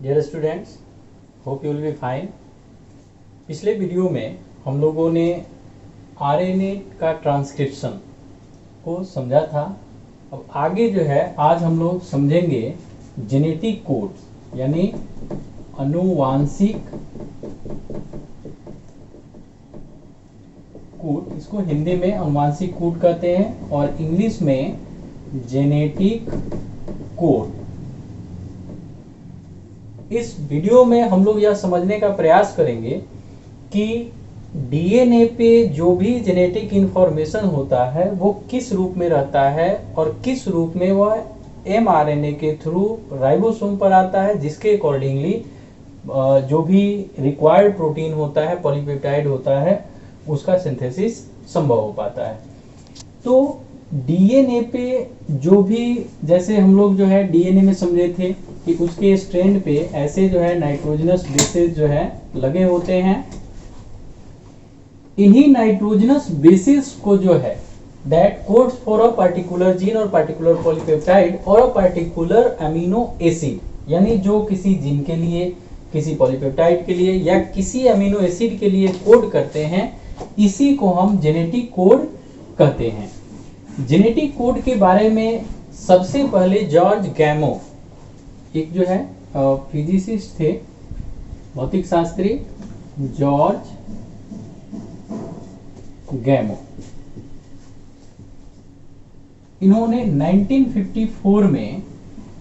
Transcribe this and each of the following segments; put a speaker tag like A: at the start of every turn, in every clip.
A: Dear students, hope you will be fine. पिछले video में हम लोगों ने आरएनए का ट्रांसक्रिप्शन को समझा था। अब आगे जो है आज हम लोग समझेंगे जेनेटिक कोड यानी आनुवांशिक कोड। इसको हिंदी में आनुवांशिक कोड कहते हैं और इंग्लिश में जेनेटिक कोड। इस वीडियो में हम लोग यह समझने का प्रयास करेंगे कि डीएनए पे जो भी जेनेटिक इंफॉर्मेशन होता है वो किस रूप में रहता है और किस रूप में वह एमआरएनए के थ्रू राइबोसोम पर आता है, जिसके अकॉर्डिंगली जो भी रिक्वायर्ड प्रोटीन होता है, पॉलीपेप्टाइड होता है, उसका सिंथेसिस संभव हो पाता है। तो डीएनए पे जो भी, जैसे हम लोग जो है डीएनए में समझे थे कि उसके स्ट्रैंड पे ऐसे जो है नाइट्रोजनस बेसेस जो है लगे होते हैं। इन्हीं नाइट्रोजनस बेसेस को जो है that codes for a particular gene और पर्टिकुलर पॉलीपेप्टाइड और अ पर्टिकुलर अमीनो एसिड, यानी जो किसी जीन के लिए, किसी पॉलीपेप्टाइड के लिए या किसी अमीनो एसिड के लिए कोड करते हैं, इसी को हम जेनेटिक कोड कहते हैं। जेनेटिक कोड के बारे में सबसे पहले जॉर्ज गैमो, एक जो है फिजिसिस्ट थे, भौतिक शास्त्री जॉर्ज गैमो, इन्होंने 1954 में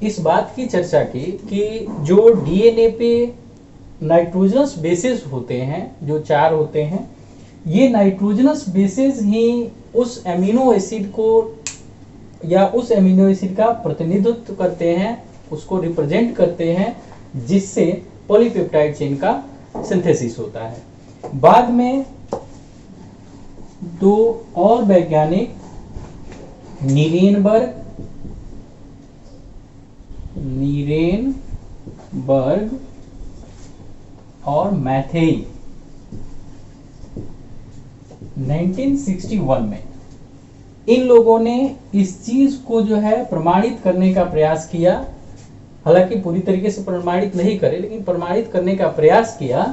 A: इस बात की चर्चा की कि जो डीएनए पे नाइट्रोजनस बेसेस होते हैं, जो 4 होते हैं, ये नाइट्रोजनस बेसेस ही उस एमिनो एसिड को या उस एमिनो एसिड का प्रतिनिधित्व करते हैं, उसको रिप्रेजेंट करते हैं, जिससे पॉलीपेप्टाइड चेन का सिंथेसिस होता है। बाद में 2 और वैज्ञानिक, नीरेनबर्ग और मैथेई 1961 में, इन लोगों ने इस चीज को जो है प्रमाणित करने का प्रयास किया। हालांकि पूरी तरीके से प्रमाणित नहीं करे, लेकिन प्रमाणित करने का प्रयास किया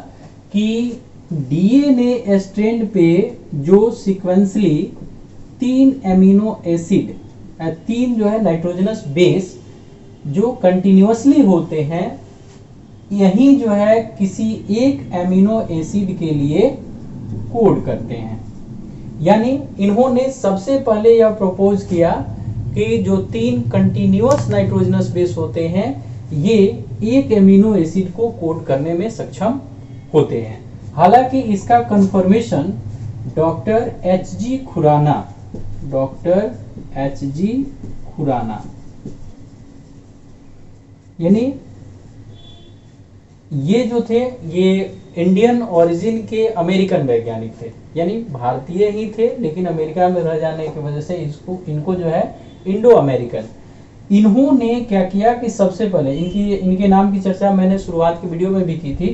A: कि डीएनए स्ट्रैंड पे जो सीक्वेंसली 3 एमिनो एसिड, 3 जो है नाइट्रोजनस बेस जो कंटिन्यूअसली होते हैं, यही जो है किसी एक एमिनो एसिड के लिए कोड करते हैं। यानी इन्होंने सबसे पहले यह प्रपोज किया कि जो 3 कंटिन्यूअस नाइट्रोजनस बेस होते हैं, ये एक एमिनो एसिड को कोड करने में सक्षम होते हैं। हालांकि इसका कंफर्मेशन डॉक्टर एच.जी. खुराना, यानी ये जो थे ये इंडियन ओरिजिन के अमेरिकन वैज्ञानिक थे, यानी भारतीय ही थे लेकिन अमेरिका में रह जाने की वजह से इनको जो है इंडो अमेरिकन। इन्होंने क्या किया कि सबसे पहले इनके नाम की चर्चा मैंने शुरुआत की वीडियो में भी की थी।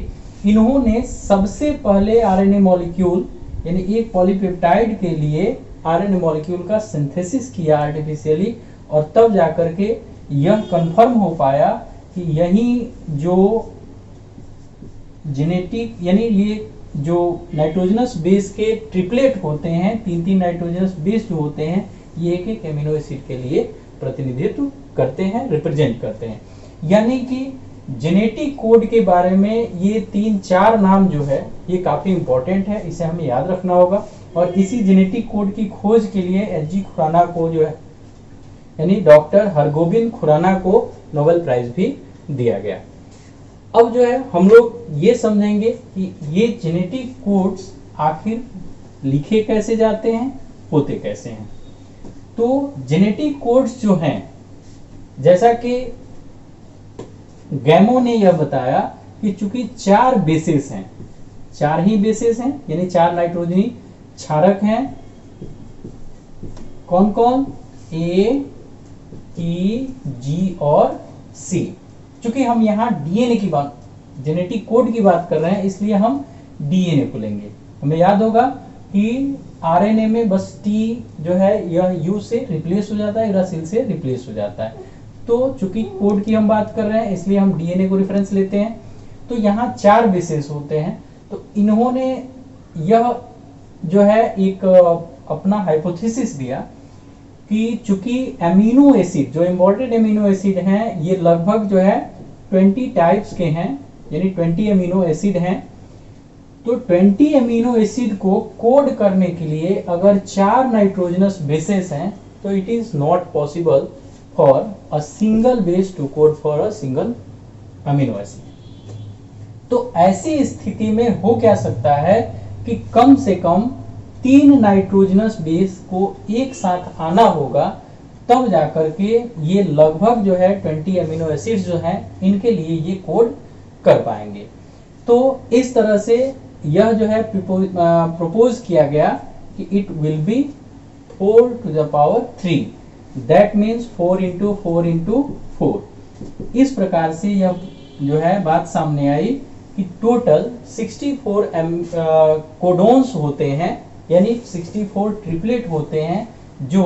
A: इन्होंने सबसे पहले आरएनए मॉलिक्यूल यानी एक पॉलीपेप्टाइड के लिए आरएनए मॉलिक्यूल का सिंथेसिस किया आर्टिफिशियली, और तब जाकर के यह कंफर्म हो पाया कि यही जो जेनेटिक यानी ये जो नाइट्रोजनस बेस के ट्रिपलेट होते हैं, 3 नाइट्रोजनस बेस जो होते हैं, ये एक एमिनो एसिड के लिए प्रतिनिधित्व करते हैं, रिप्रेजेंट करते हैं। यानी कि जेनेटिक कोड के बारे में ये 3-4 नाम जो है ये काफी इंपॉर्टेंट है, इसे हमें याद रखना होगा। और इसी जेनेटिक कोड की खोज के लिए एच.जी. खुराना को जो है यानी डॉक्टर हरगोबिंद खुराना को नोबेल प्राइज भी दिया गया। अब जो है हम लोग ये समझेंगे कि ये जेनेटिक कोड्स आखिर लिखे कैसे जाते हैं, होते कैसे हैं। तो जेनेटिक कोड्स जो हैं, जैसा कि गैमो ने यह बताया कि चूंकि 4 बेसेस हैं, 4 ही बेसेस हैं, यानी 4 नाइट्रोजनी क्षारक हैं। कौन कौन? ए, टी, जी और सी। चूंकि हम यहाँ डीएनए की बात, जेनेटिक कोड की बात कर रहे हैं, इसलिए हम डीएनए को लेंगे। हमें याद होगा कि आरएनए में बस टी जो है यह यू से रिप्लेस हो जाता है, यूरासिल से रिप्लेस हो जाता है। तो चूंकि कोड की हम बात कर रहे हैं इसलिए हम डीएनए को रेफरेंस लेते हैं। तो यहाँ 4 बेसेस होते हैं। तो इन्होंने यह जो है एक अपना हाइपोथेसिस दिया कि चूंकि एमिनो एसिड जो इम्पोर्टेंट एमिनो एसिड हैं ये लगभग जो है 20 टाइप्स के हैं, यानी 20 एमिनो एसिड हैं। तो 20 एमिनो एसिड को कोड करने के लिए अगर 4 नाइट्रोजनस बेसेस हैं तो it is not possible for a single base to code for a single amino acid. तो ऐसी स्थिति में हो क्या सकता है कि कम से कम 3 नाइट्रोजनस बेस को एक साथ आना होगा, तब जाकर के ये लगभग जो है 20 एमिनो एसिड्स जो हैं इनके लिए ये कोड कर पाएंगे। तो इस तरह से यह जो है प्रपोज किया गया कि it will be 4 to the power 3, that means 4 into 4 into 4। इस प्रकार से यह जो है बात सामने आई कि टोटल 64 कोडोन्स होते हैं, यानी 64 ट्रिपलेट होते हैं जो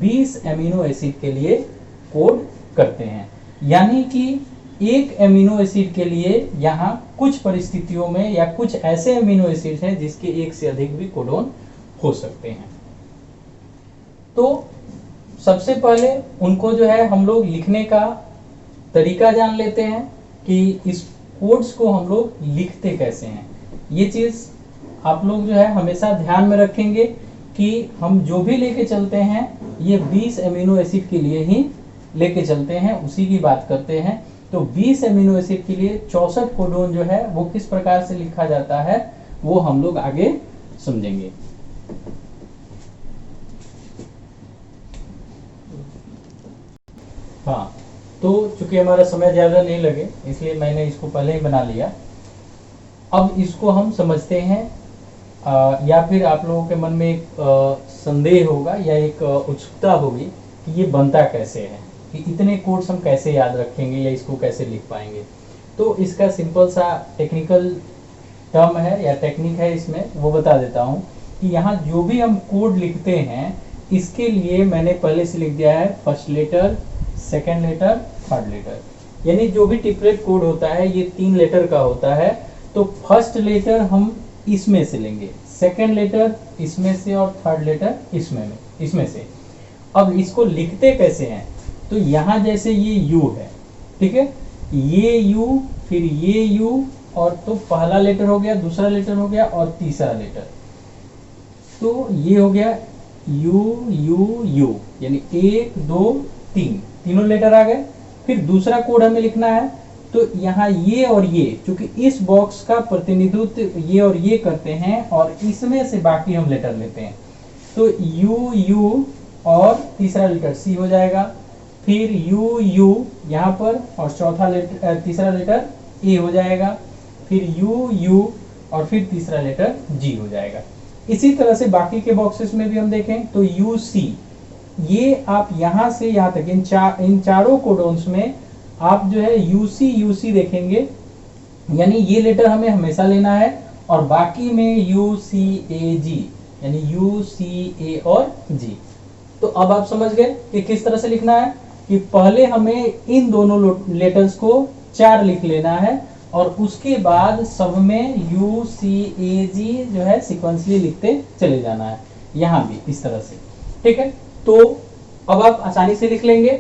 A: 20 एमिनो एसिड के लिए कोड करते हैं। यानी कि एक एमिनो एसिड के लिए यहाँ कुछ परिस्थितियों में या कुछ ऐसे एमिनो एसिड हैं जिसके एक से अधिक भी कोडोन हो सकते हैं। तो सबसे पहले उनको जो है हम लोग लिखने का तरीका जान लेते हैं कि इस कोड्स को हम लोग लिखते कैसे हैं। ये चीज आप लोग जो है हमेशा ध्यान में रखेंगे कि हम जो भी लेके चलते हैं ये 20 एमिनो एसिड के लिए ही लेके चलते हैं, उसी की बात करते हैं। तो 20 एमिनो एसिड के लिए 64 कोडोन जो है वो किस प्रकार से लिखा जाता है वो हम लोग आगे समझेंगे। हाँ, तो चूंकि हमारा समय ज्यादा नहीं लगे इसलिए मैंने इसको पहले ही बना लिया। अब इसको हम समझते हैं, या फिर आप लोगों के मन में एक संदेह होगा या एक उत्सुकता होगी कि ये बनता कैसे है, कि इतने कोड्स हम कैसे याद रखेंगे या इसको कैसे लिख पाएंगे। तो इसका सिंपल सा टेक्निकल टर्म है या टेक्निक है इसमें, वो बता देता हूँ कि यहाँ जो भी हम कोड लिखते हैं इसके लिए मैंने पहले से लिख दिया है first letter, second letter, third letter. यानी जो भी ट्रिपलेट कोड होता है ये 3 लेटर का होता है। तो फर्स्ट लेटर हम इसमें से लेंगे, सेकेंड लेटर इसमें से और थर्ड लेटर इसमें से। अब इसको लिखते कैसे हैं, तो यहाँ जैसे ये यू है, ठीक है, ये यू फिर ये यू, और तो पहला लेटर हो गया, दूसरा लेटर हो गया और तीसरा लेटर। तो ये हो गया यू यू यू, यानी 1 2 3 तीनों लेटर आ गए। फिर दूसरा कोड हमें लिखना है, तो यहाँ ये और ये, क्योंकि इस बॉक्स का प्रतिनिधित्व ये और ये करते हैं और इसमें से बाकी हम लेटर लेते हैं। तो यू यू और तीसरा लेटर सी हो जाएगा, फिर यू यू यहाँ पर और चौथा लेटर तीसरा लेटर ए हो जाएगा, फिर यू यू और फिर तीसरा लेटर जी हो जाएगा। इसी तरह से बाकी के बॉक्सेस में भी हम देखें तो यू सी, ये आप यहाँ से यहाँ तक इन चारों कोडोन्स में आप जो है यूसी देखेंगे, यानी ये लेटर हमें हमेशा लेना है, और बाकी में UCAG यानी UCA और G। तो अब आप समझ गए कि किस तरह से लिखना है, कि पहले हमें इन दोनों लेटर्स को 4 लिख लेना है और उसके बाद सब में UCAG जो है सिक्वेंसली लिखते चले जाना है, यहाँ भी इस तरह से, ठीक है। तो अब आप आसानी से लिख लेंगे।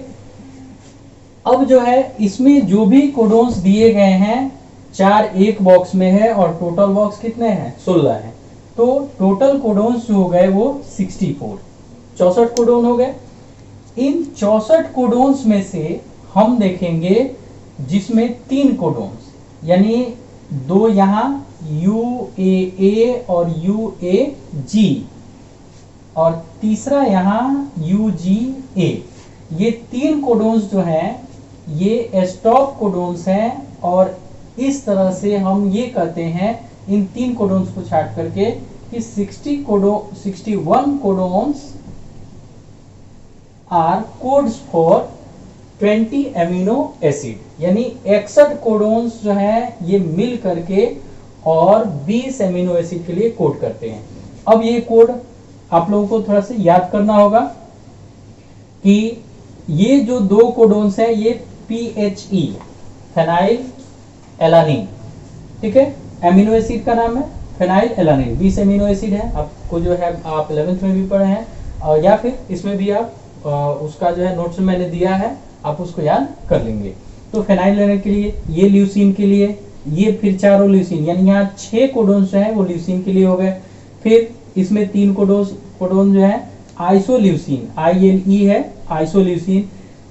A: अब जो है इसमें जो भी कोडोन्स दिए गए हैं 4 एक बॉक्स में है और टोटल बॉक्स कितने हैं 16 हैं। तो टोटल कोडोन्स जो हो गए वो 64 कोडोन हो गए। इन 64 कोडोन्स में से हम देखेंगे जिसमें 3 कोडोन्स, यानी 2 यहाँ UAA और UAG और तीसरा यहाँ UGA। ये 3 कोडोन्स जो हैं ये स्टॉप कोडोन्स हैं, और इस तरह से हम ये कहते हैं इन 3 कोडोन्स को छाट करके कि 61 codons are codes for 20 amino acid, यानी 61 कोडोन्स जो है ये मिल करके और 20 एमिनो एसिड के लिए कोड करते हैं। अब ये कोड आप लोगों को थोड़ा सा याद करना होगा कि ये जो दो कोडोन्स हैं ये PHE फेनाइल एलानिन, ठीक है, एमिनो एसिड का नाम है फेनाइल एलानिन, 20 एमिनो एसिड है, आपको जो है आप 11th में भी पढ़े हैं, और या फिर इसमें भी आप उसका जो है नोट्स में मैंने दिया है, आप उसको याद कर लेंगे। तो फेनाइल एलानिन के लिए, ये ल्यूसीन के लिए, ये फिर चारों ल्यूसीन, यानी यहाँ 6 कोडोन्स जो है वो ल्यूसीन के लिए हो गए। फिर इसमें 3 कोडोन जो है आइसोल्यूसिन, ILE है आइसोल्यूसिन।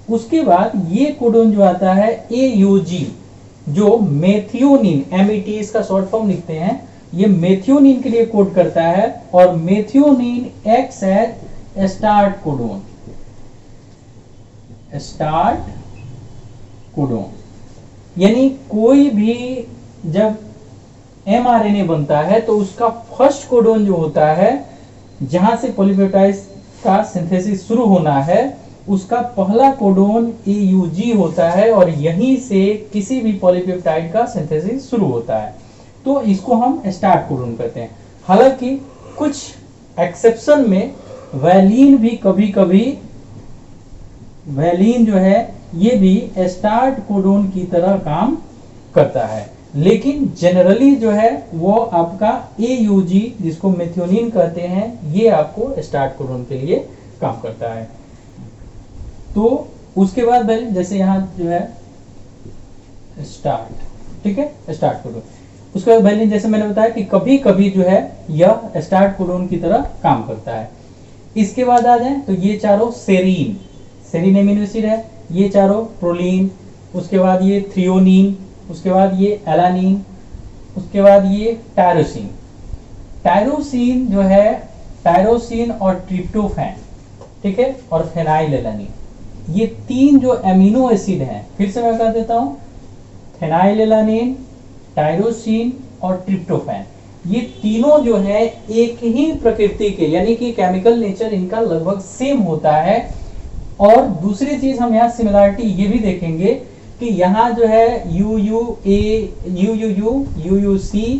A: उसके बाद ये कोडोन जो आता है AUG, जो मेथियोनिन, MET इसका शॉर्ट फॉर्म लिखते हैं, ये मेथियोनिन के लिए कोड करता है, और methionine acts as start codon, start codon. यानी कोई भी जब mRNA बनता है तो उसका फर्स्ट कोडोन जो होता है, जहां से पॉलीपेप्टाइड का सिंथेसिस शुरू होना है, उसका पहला कोडोन AUG होता है, और यहीं से किसी भी पॉलीपेप्टाइड का सिंथेसिस शुरू होता है। तो इसको हम स्टार्ट कोडोन कहते हैं। हालांकि कुछ एक्सेप्शन में वैलीन भी कभी कभी, वैलीन जो है ये भी स्टार्ट कोडोन की तरह काम करता है, लेकिन जनरली जो है वो आपका AUG, जिसको मेथियोनिन कहते हैं, ये आपको स्टार्ट कोडोन के लिए काम करता है। तो उसके बाद जैसे यहाँ जो है स्टार्ट, ठीक है, स्टार्ट कोडोन। उसके बाद वैलिन, जैसे मैंने बताया कि कभी कभी जो है यह स्टार्ट कोडोन की तरह काम करता है। इसके बाद आ जाए तो ये चारों सेरीन, सेरीन एमिनो एसिड है, ये चारों प्रोलीन, उसके बाद ये थ्रियोनिन, उसके बाद ये एलानिन, उसके बाद ये टायरोसिन। टायरोसिन जो है, टायरोसिन और ट्रिप्टोफैन, ठीक है, और फेनाइल एलानिन, ये 3 जो एमिनो एसिड हैं, फिर से मैं कह देता हूं, फेनाइल एलानिन, टायरोसिन और ट्रिप्टोफैन, ये तीनों जो है एक ही प्रकृति के, यानी कि केमिकल नेचर इनका लगभग सेम होता है। और दूसरी चीज हम यहाँ सिमिलरिटी ये भी देखेंगे कि यहाँ जो है UUA, UUU, UUC,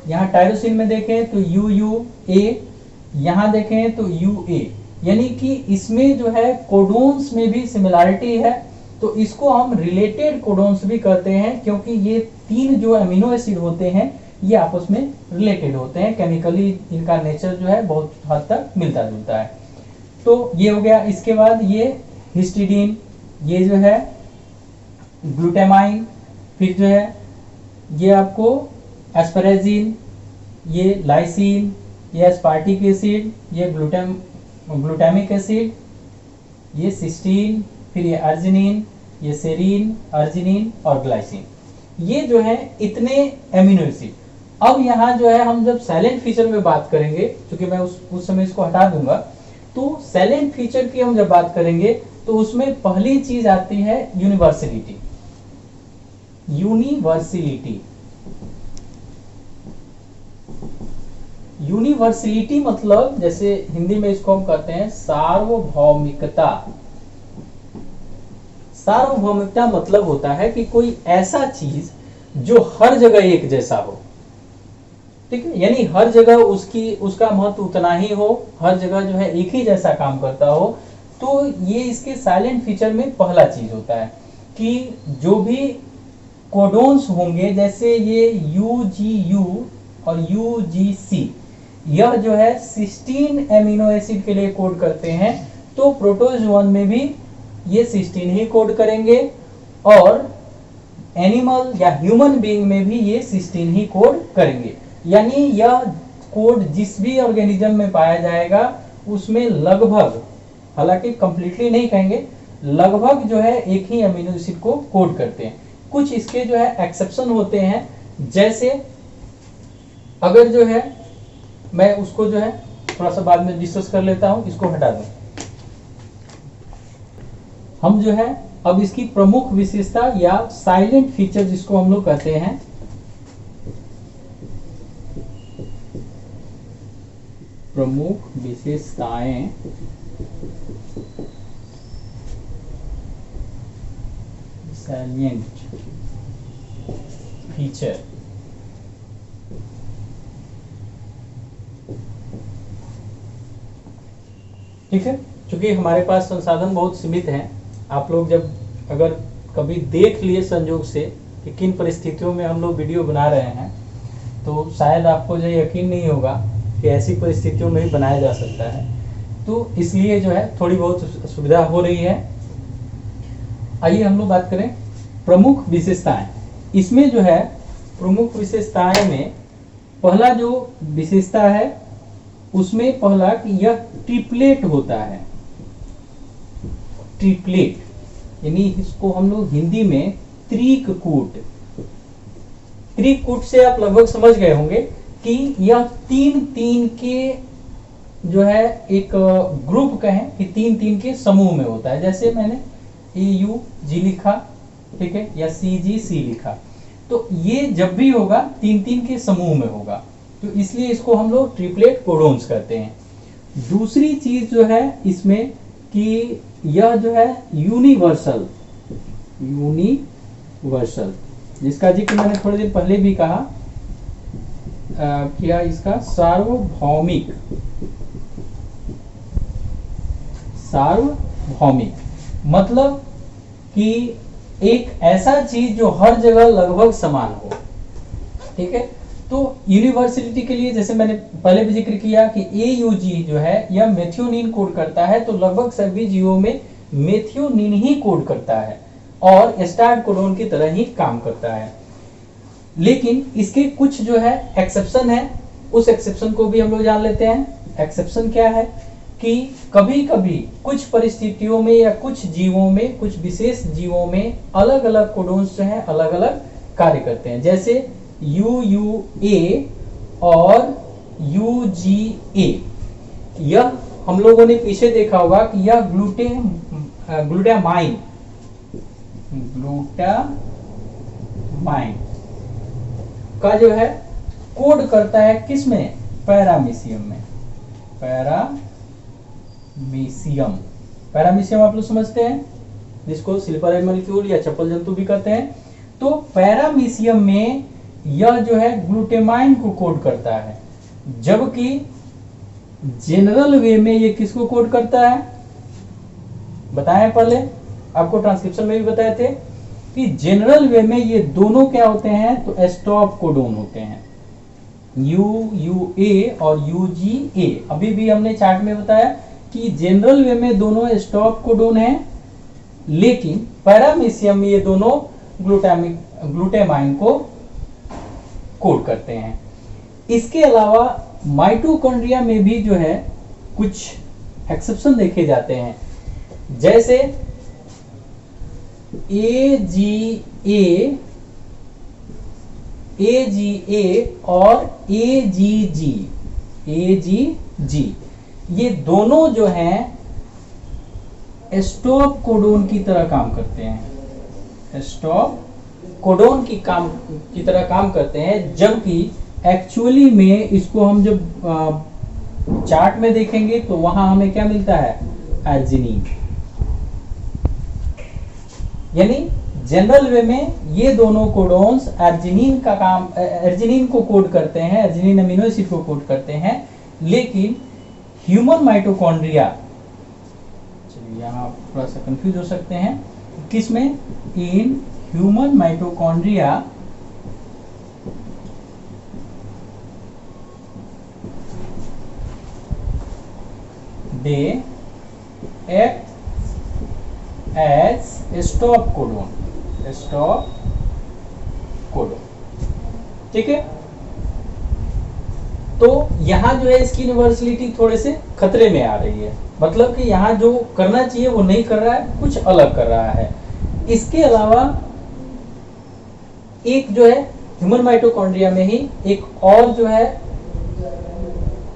A: यहाँ टायरोसिन में देखें तो UUA, यहाँ देखें तो UA, यानी कि इसमें जो है कोडोन्स में भी सिमिलरिटी है। तो इसको हम रिलेटेड कोडोन्स भी कहते हैं, क्योंकि ये 3 जो अमीनो एसिड होते हैं ये आपस में रिलेटेड होते हैं, केमिकली इनका नेचर जो है बहुत हद तक मिलता जुलता है। तो ये हो गया। इसके बाद ये हिस्टिडीन, ये जो है ग्लूटामाइन, फिर जो है ये आपको एस्परेजिन, ये लाइसिन, ये एस्पार्टिक एसिड, ये ग्लूटामिक एसिड, ये सिस्टीन, फिर ये अर्जिनिन, ये सेरीन, अर्जिनिन और ग्लाइसिन, ये जो है इतने एमिनो एसिड। अब यहाँ जो है हम जब साइलेंट फीचर में बात करेंगे, क्योंकि मैं उस समय इसको हटा दूंगा, तो साइलेंट फीचर की हम जब बात करेंगे तो उसमें पहली चीज आती है यूनिवर्सलिटी। यूनिवर्सलिटी, यूनिवर्सलिटी मतलब जैसे हिंदी में इसको हम कहते हैं सार्वभौमिकता। सार्वभौमिकता मतलब होता है कि कोई ऐसा चीज जो हर जगह एक जैसा हो, ठीक है, यानी हर जगह उसका महत्व उतना ही हो, हर जगह जो है एक ही जैसा काम करता हो। तो ये इसके साइलेंट फीचर में पहला चीज होता है कि जो भी कोडोन्स होंगे, जैसे ये UGU और UGC, यह जो है सिस्टीन एमिनो एसिड के लिए कोड करते हैं, तो प्रोटोजोअन में भी ये सिस्टीन ही कोड करेंगे, और एनिमल या ह्यूमन बीइंग में भी ये सिस्टीन ही कोड करेंगे। यानी यह कोड जिस भी ऑर्गेनिज्म में पाया जाएगा उसमें लगभग, हालांकि कंप्लीटली नहीं कहेंगे, लगभग जो है एक ही अमीनो एसिड को कोड करते हैं। कुछ इसके जो है एक्सेप्शन होते हैं, जैसे अगर जो है मैं उसको जो है थोड़ा सा बाद में डिस्कस कर लेता हूं, इसको हटा दूं। हम जो है अब इसकी प्रमुख विशेषता या साइलेंट फीचर जिसको हम लोग कहते हैं, प्रमुख विशेषताएं साइलेंट फीचर, ठीक है, क्योंकि हमारे पास संसाधन बहुत सीमित हैं आप लोग जब अगर कभी देख लिए संयोग से कि किन परिस्थितियों में हम लोग वीडियो बना रहे हैं, तो शायद आपको जो यकीन नहीं होगा कि ऐसी परिस्थितियों में भी बनाया जा सकता है। तो इसलिए जो है थोड़ी बहुत सुविधा हो रही है। आइए हम लोग बात करें प्रमुख विशेषताएं। इसमें जो है प्रमुख विशेषताएं में पहला जो विशेषता है उसमें पहला कि यह ट्रिपलेट होता है। ट्रिपलेट यानी इसको हम लोग हिंदी में त्रिककूट। त्रिककूट से आप लगभग समझ गए होंगे कि यह तीन तीन के जो है एक ग्रुप कहें कि तीन तीन के समूह में होता है। जैसे मैंने AUG लिखा, ठीक है, या CGC लिखा, तो ये जब भी होगा तीन तीन के समूह में होगा, तो इसलिए इसको हम लोग ट्रिपलेट कोडोन्स कहते हैं। दूसरी चीज जो है इसमें कि यह जो है यूनिवर्सल, जिसका जिक्र मैंने थोड़ी देर पहले भी कहा, क्या इसका सार्वभौमिक मतलब कि एक ऐसा चीज जो हर जगह लगभग समान हो, ठीक है। तो यूनिवर्सलिटी के लिए जैसे मैंने पहले भी जिक्र किया कि AUG जो है यह मेथियोनिन कोड करता है, तो लगभग सभी जीवों में मेथियोनिन ही कोड करता है और स्टार्ट कोडोन की तरह ही काम करता है। लेकिन इसके कुछ जो है एक्सेप्शन है, उस एक्सेप्शन को भी हम लोग जान लेते हैं। एक्सेप्शन क्या है कि कभी कभी कुछ परिस्थितियों में या कुछ जीवों में, कुछ विशेष जीवों में अलग अलग कोडोन्स जो है अलग अलग कार्य करते हैं। जैसे UUA और UGA, यह हम लोगों ने पीछे देखा होगा कि यह ग्लूटामाइन का जो है कोड करता है किसमें? पैरामीशियम में। पैरामीशियम आप लोग समझते हैं, जिसको स्लीपर एल्मोलिक्यूल या चप्पल जंतु भी कहते हैं। तो पैरामीशियम में यह जो है ग्लूटामाइन को कोड करता है, जबकि जनरल वे में ये किसको कोड करता है? बताएं, पहले आपको ट्रांसक्रिप्शन में भी बताए थे कि जनरल वे में ये दोनों क्या होते हैं, तो स्टॉप कोडोन होते हैं, UUA और UGA। अभी भी हमने चार्ट में बताया कि जनरल वे में दोनों स्टॉप कोडोन हैं, लेकिन पैरामीशियम में ये दोनों ग्लूटामाइन को कोड करते हैं। इसके अलावा माइटोकॉन्ड्रिया में भी जो है कुछ एक्सेप्शन देखे जाते हैं, जैसे AGA और AGG। ये दोनों जो हैं स्टॉप कोडोन की तरह काम करते हैं, स्टॉप कोडोन की तरह काम करते हैं, जबकि एक्चुअली में इसको हम जब चार्ट में देखेंगे तो वहां हमें क्या मिलता है? अर्जिनिन। यानी जनरल वे में ये दोनों कोडोन्स अर्जिनिन को कोड करते हैं, अर्जिनिन अमीनो एसिड को कोड करते हैं, लेकिन ह्यूमन माइटोकॉन्ड्रिया, चलिए यहाँ थोड़ा सा कंफ्यूज हो सकते हैं, किसमें? In human mitochondria they act as stop codon, ठीक है। तो यहां जो है इसकी यूनिवर्सलिटी थोड़े से खतरे में आ रही है, मतलब कि यहां जो करना चाहिए वो नहीं कर रहा है, कुछ अलग कर रहा है। इसके अलावा एक जो है ह्यूमन माइटोकॉन्ड्रिया में ही एक और जो है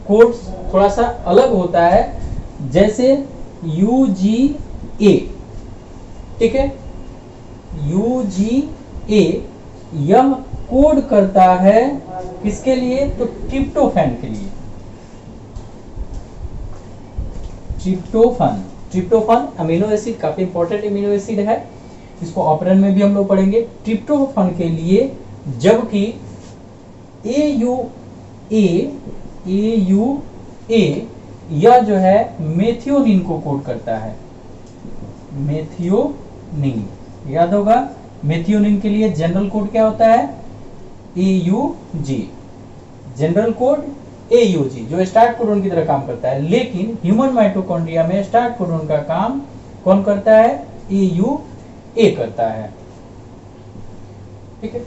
A: कोड थोड़ा सा अलग होता है, जैसे UGA, ठीक है। UGA यह कोड करता है किसके लिए? तो ट्रिप्टोफैन के लिए। ट्रिप्टोफान अमीनो एसिड, काफी इंपॉर्टेंट अमीनो एसिड है, इसको ऑपरेंट में भी हम लोग पढ़ेंगे। ट्रिप्टोफान के लिए, जबकि AUA यह जो है मेथियोनिन को कोड करता है। मेथियोनिन, याद होगा मेथियोनिन के लिए जनरल कोड क्या होता है, AUG, जनरल कोड AUG जो स्टार्ट कोडोन की तरह काम करता है। लेकिन ह्यूमन माइटोकॉन्ड्रिया में स्टार्ट कोडोन का काम कौन करता है, AUA करता है। ठीक है,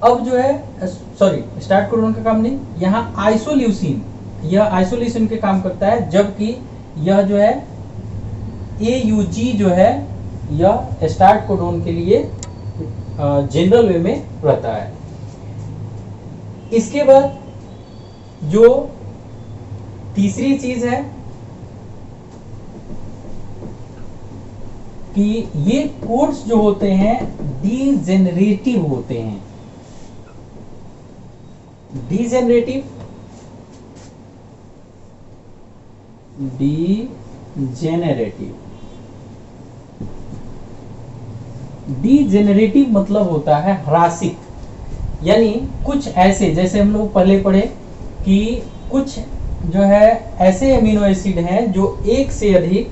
A: अब जो है सॉरी स्टार्ट कोडोन का काम नहीं, यहाँ आइसोल्यूसिन, यह आइसोल्यूसिन के काम करता है, जबकि यह जो है AUG जो है यह स्टार्ट कोडोन के लिए जनरल वे में रहता है। इसके बाद जो तीसरी चीज है कि ये कोड्स जो होते हैं डीजेनरेटिव होते हैं। डीजेनरेटिव, डीजेनरेटिव मतलब होता है ह्रासित, यानी कुछ ऐसे, जैसे हम लोग पहले पढ़े कि कुछ जो है ऐसे अमीनो एसिड हैं जो एक से अधिक,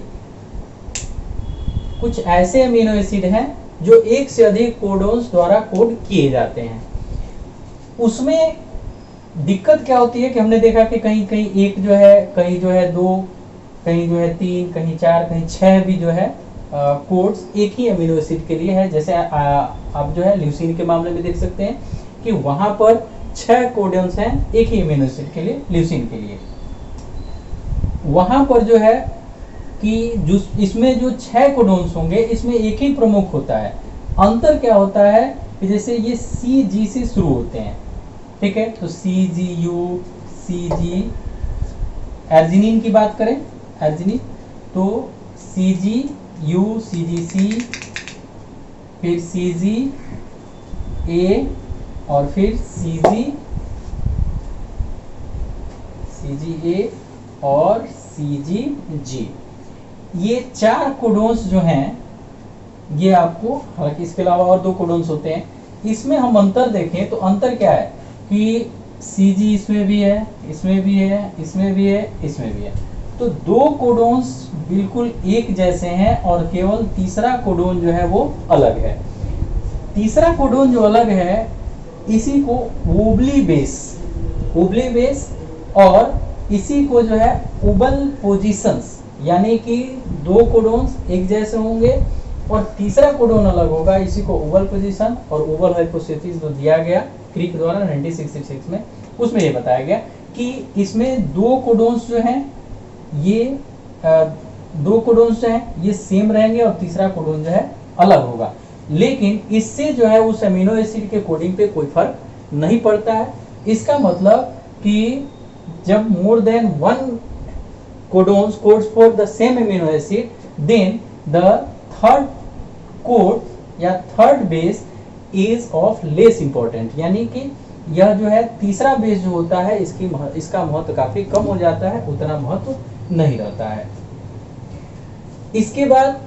A: कुछ ऐसे अमीनो एसिड हैं जो एक से अधिक कोडोन्स द्वारा कोड किए जाते हैं। उसमें दिक्कत क्या होती है कि हमने देखा कि कहीं कहीं एक जो है, कहीं जो है दो, कहीं जो है तीन, कहीं चार, कहीं 6 भी जो है कोड्स एक ही अमीनो एसिड के लिए है। जैसे आप जो है ल्यूसीन के मामले में देख सकते हैं कि वहां पर 6 कोडोन्स हैं एक ही अमीनो एसिड के लिए, ल्यूसीन के लिए। वहां पर जो है कि जो इसमें जो 6 कोडोन्स होंगे इसमें एक ही प्रमुख होता है। अंतर क्या होता है कि जैसे ये CG से शुरू होते हैं, ठीक है, तो CGU, CG, एर्जिनिन की बात करें, एर्जिनिन तो CGU, CGC, फिर CGA और फिर CGA और CGG। ये 4 कोडोन्स जो हैं ये आपको, हालांकि इसके अलावा और 2 कोडोन्स होते हैं, इसमें हम अंतर देखें तो अंतर क्या है कि CG इसमें भी है, इसमें भी है, इसमें भी है, इसमें भी है, तो 2 कोडोन्स बिल्कुल एक जैसे हैं और केवल तीसरा कोडोन जो है वो अलग है। तीसरा कोडोन जो अलग है इसी को वोबली बेस और इसी को जो है उबल पोजीशंस, यानी कि 2 कोडोन्स एक जैसे होंगे और तीसरा कोडोन अलग होगा, इसी को उबल पोजीशन और उबल हाइपोथेसिस जो दिया गया क्रिक द्वारा 1966 में, उसमें ये बताया गया कि इसमें 2 कोडोन्स जो हैं ये 2 कोडोन्स जो हैं ये सेम रहेंगे और तीसरा कोडोन जो है अलग होगा। लेकिन इससे जो है उस अमीनो एसिड के कोडिंग पे कोई फर्क नहीं पड़ता है। इसका मतलब कि जब more than 1 codons codes for the same amino acid, then the third code या third base is of less important, यानी कि यह जो है तीसरा बेस जो होता है इसका महत्व काफी कम हो जाता है, उतना महत्व नहीं रहता है। इसके बाद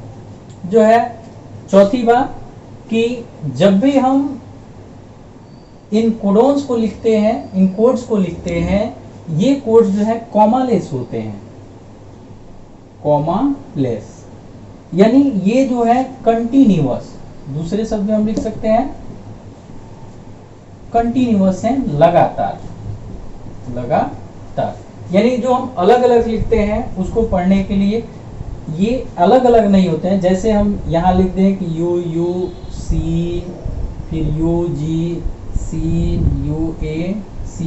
A: जो है चौथी बात कि जब भी हम इन कोडोन्स को लिखते हैं, इन कोड्स को लिखते हैं, ये कोड्स जो है कॉमालेस होते हैं, कॉमालेस, यानी ये जो है कंटिन्यूअस, दूसरे शब्द में हम लिख सकते हैं कंटिन्यूअस है, लगातार, यानी जो हम अलग अलग लिखते हैं उसको पढ़ने के लिए ये अलग अलग नहीं होते हैं। जैसे हम यहाँ लिख दें कि UC, फिर UGC, UAC,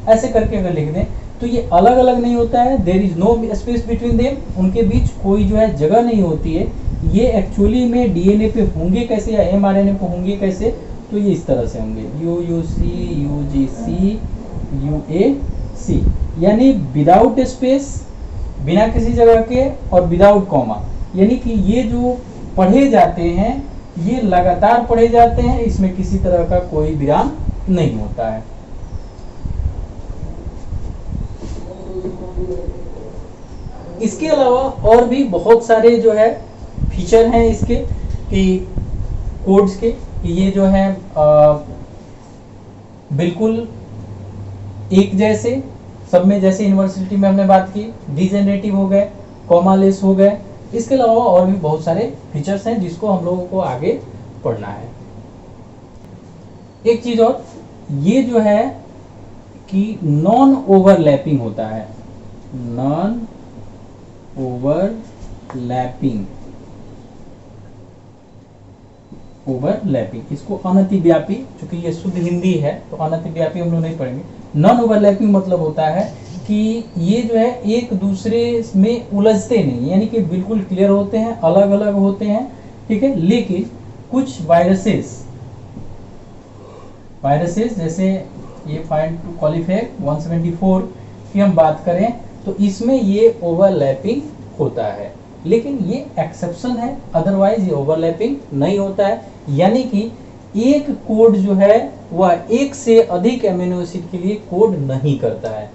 A: ऐसे करके अगर लिख दें तो ये अलग अलग नहीं होता है। There is no space between them, उनके बीच कोई जो है जगह नहीं होती है। ये एक्चुअली में डीएनए पे होंगे कैसे या mRNA पे होंगे कैसे, तो ये इस तरह से होंगे UUC, UGC, UAC, यानी विदाउट स्पेस, बिना किसी जगह के, और विदाउट कॉमा, यानी कि ये जो पढ़े जाते हैं ये लगातार पढ़े जाते हैं, इसमें किसी तरह का कोई विराम नहीं होता है। इसके अलावा और भी बहुत सारे जो है फीचर हैं इसके कि कोड्स के, कि ये जो है बिल्कुल एक जैसे सब में, जैसे यूनिवर्सिटी में हमने बात की, डिजेनरेटिव हो गए, कॉमालेस हो गए, इसके अलावा और भी बहुत सारे फीचर्स हैं जिसको हम लोगों को आगे पढ़ना है। एक चीज और, ये जो है कि नॉन ओवरलैपिंग होता है, नॉन ओवरलैपिंग, इसको अनतिव्यापी, चूंकि ये शुद्ध हिंदी है तो अनतिव्यापी हम लोग नहीं पढ़ेंगे। नॉन ओवरलैपिंग मतलब होता है कि ये जो है एक दूसरे में उलझते नहीं, यानी कि बिल्कुल क्लियर होते हैं, अलग अलग होते हैं, ठीक है। लेकिन कुछ वायरसेस जैसे ये फाइंड टू कॉलिफेक 174 की हम बात करें तो इसमें ये ओवरलैपिंग होता है, लेकिन ये एक्सेप्शन है, अदरवाइज ये ओवरलैपिंग नहीं होता है। यानी कि एक कोड जो है वह एक से अधिक एमिनो एसिड के लिए कोड नहीं करता है।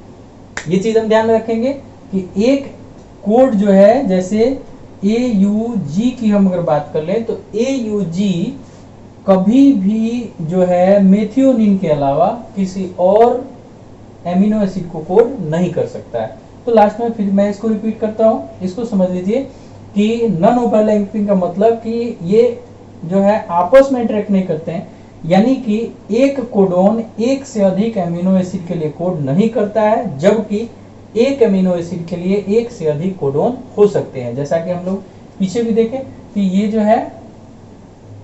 A: ये चीज हम ध्यान में रखेंगे कि एक कोड जो है, जैसे AUG की हम अगर बात कर लें तो AUG कभी भी जो है मेथियोनिन के अलावा किसी और एमिनो एसिड को कोड नहीं कर सकता है। तो लास्ट में फिर मैं इसको रिपीट करता हूं, इसको समझ लीजिए कि नॉन ओवरलैपिंग का मतलब कि ये जो है आपस में इंटरेक्ट नहीं करते हैं, यानी कि एक कोडोन एक से अधिक एमिनो एसिड के लिए कोड नहीं करता है, जबकि एक एमिनो एसिड के लिए एक से अधिक कोडोन हो सकते हैं। जैसा कि हम लोग पीछे भी देखें कि ये जो है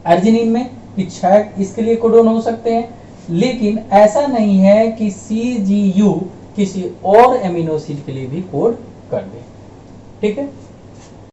A: अर्जिनिन में कि 6 इसके लिए कोडोन हो सकते हैं, लेकिन ऐसा नहीं है कि CGU किसी और एमिनो एसिड के लिए भी कोड कर दे, ठीक है।